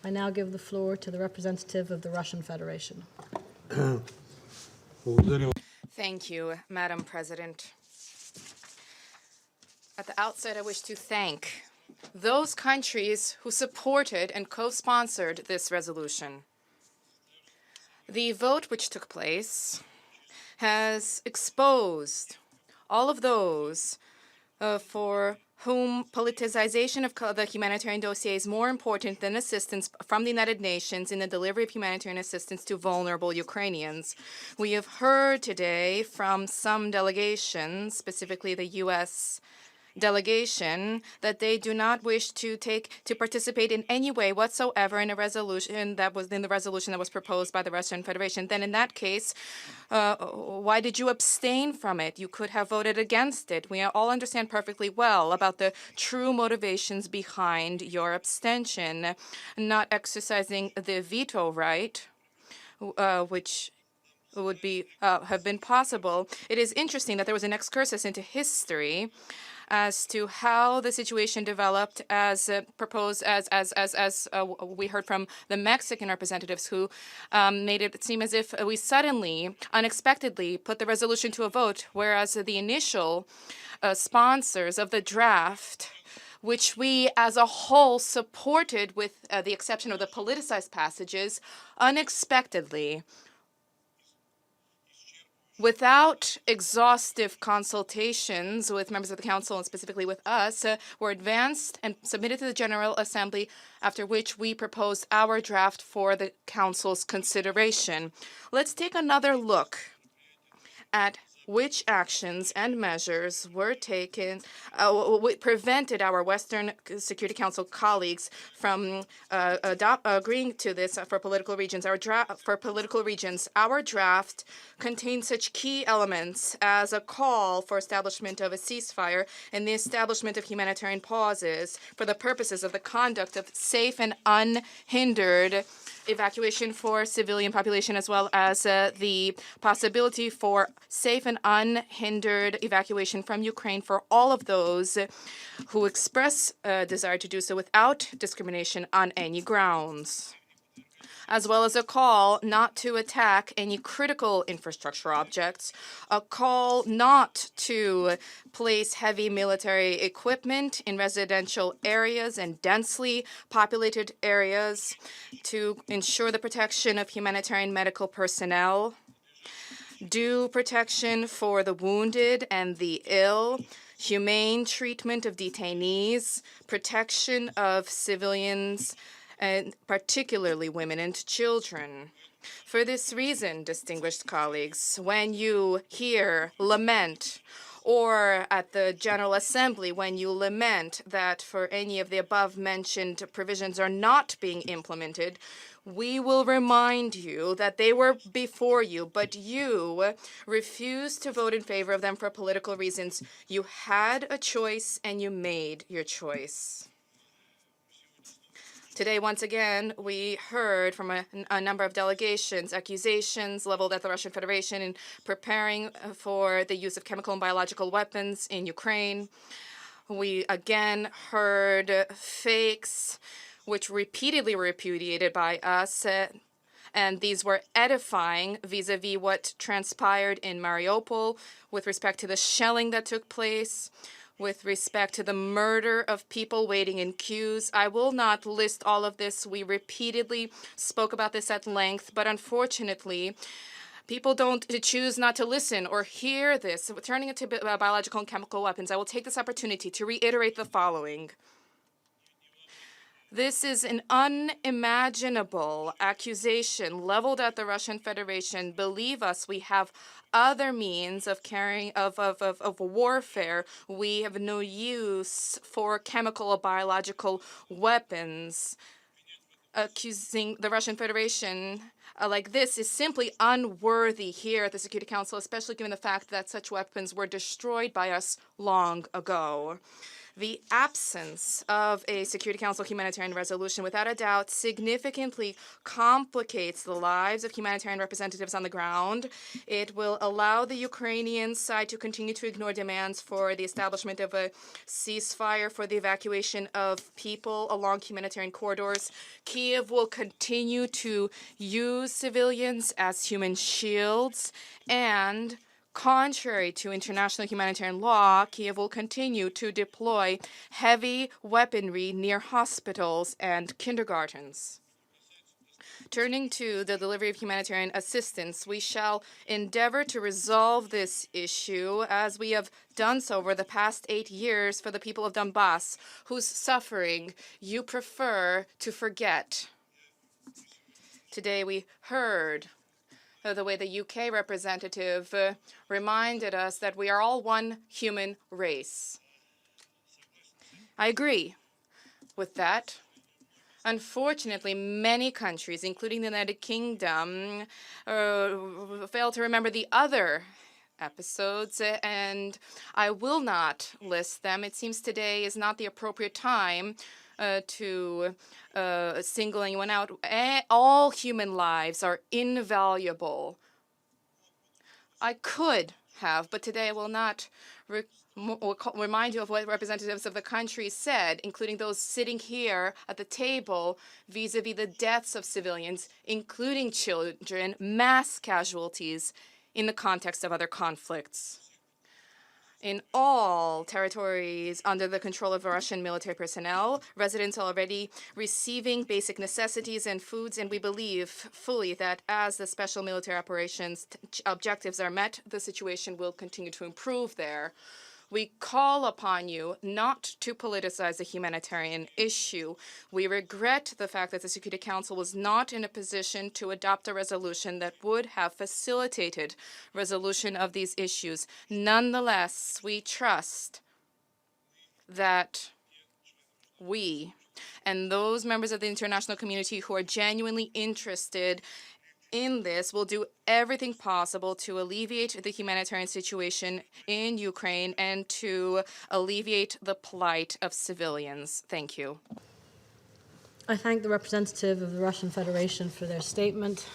I now give the floor to the representative of the Russian Federation. Thank you, Madam President. At the outset, I wish to thank those countries who supported and co-sponsored this resolution. The vote which took place has exposed all of those for whom politicization of the humanitarian dossier is more important than assistance from the United Nations in the delivery of humanitarian assistance to vulnerable Ukrainians. We have heard today from some delegations, specifically the U.S. delegation, that they do not wish to participate in any way whatsoever in a resolution that was proposed by the Russian Federation. Then in that case, why did you abstain from it? You could have voted against it. We all understand perfectly well about the true motivations behind your abstention, not exercising the veto right, which would have been possible. It is interesting that there was an excursus into history as to how the situation developed as proposed as we heard from the Mexican representatives who made it seem as if we suddenly, unexpectedly put the resolution to a vote, whereas the initial sponsors of the draft, which we as a whole supported with the exception of the politicized passages, unexpectedly, without exhaustive consultations with members of the Council and specifically with us, were advanced and submitted to the General Assembly, after which we proposed our draft for the Council's consideration. Let's take another look at which actions and measures were taken, prevented our Western Security Council colleagues from agreeing to this for political regions. Our draft contains such key elements as a call for establishment of a ceasefire and the establishment of humanitarian pauses for the purposes of the conduct of safe and unhindered evacuation for civilian population, as well as the possibility for safe and unhindered evacuation from Ukraine for all of those who express a desire to do so without discrimination on any grounds, as well as a call not to attack any critical infrastructure objects, a call not to place heavy military equipment in residential areas and densely populated areas, to ensure the protection of humanitarian medical personnel, due protection for the wounded and the ill, humane treatment of detainees, protection of civilians, and particularly women and children. For this reason, distinguished colleagues, when you hear lament, or at the General Assembly when you lament that for any of the above-mentioned provisions are not being implemented, we will remind you that they were before you, but you refused to vote in favor of them for political reasons. You had a choice and you made your choice. Today, once again, we heard from a number of delegations, accusations leveled at the Russian Federation in preparing for the use of chemical and biological weapons in Ukraine. We again heard fakes, which repeatedly were repudiated by us, and these were edifying vis-a-vis what transpired in Mariupol with respect to the shelling that took place, with respect to the murder of people waiting in queues. I will not list all of this. We repeatedly spoke about this at length, but unfortunately, people choose not to listen or hear this. Turning it to biological and chemical weapons, I will take this opportunity to reiterate the following. This is an unimaginable accusation leveled at the Russian Federation. Believe us, we have other means of warfare. We have no use for chemical or biological weapons. Accusing the Russian Federation like this is simply unworthy here at the Security Council, especially given the fact that such weapons were destroyed by us long ago. The absence of a Security Council humanitarian resolution, without a doubt, significantly complicates the lives of humanitarian representatives on the ground. It will allow the Ukrainian side to continue to ignore demands for the establishment of a ceasefire for the evacuation of people along humanitarian corridors. Kyiv will continue to use civilians as human shields, and contrary to international humanitarian law, Kyiv will continue to deploy heavy weaponry near hospitals and kindergartens. Turning to the delivery of humanitarian assistance, we shall endeavor to resolve this issue as we have done so over the past 8 years for the people of Donbass, whose suffering you prefer to forget. Today we heard the way the UK representative reminded us that we are all one human race. I agree with that. Unfortunately, many countries, including the United Kingdom, fail to remember the other episodes, and I will not list them. It seems today is not the appropriate time to single anyone out. All human lives are invaluable. I could have, but today I will not remind you of what representatives of the country said, including those sitting here at the table, vis-a-vis the deaths of civilians, including children, mass casualties in the context of other conflicts. In all territories under the control of Russian military personnel, residents are already receiving basic necessities and foods, and we believe fully that as the special military operations objectives are met, the situation will continue to improve there. We call upon you not to politicize the humanitarian issue. We regret the fact that the Security Council was not in a position to adopt a resolution that would have facilitated resolution of these issues. Nonetheless, we trust that we and those members of the international community who are genuinely interested in this will do everything possible to alleviate the humanitarian situation in Ukraine and to alleviate the plight of civilians. Thank you. I thank the representative of the Russian Federation for their statement.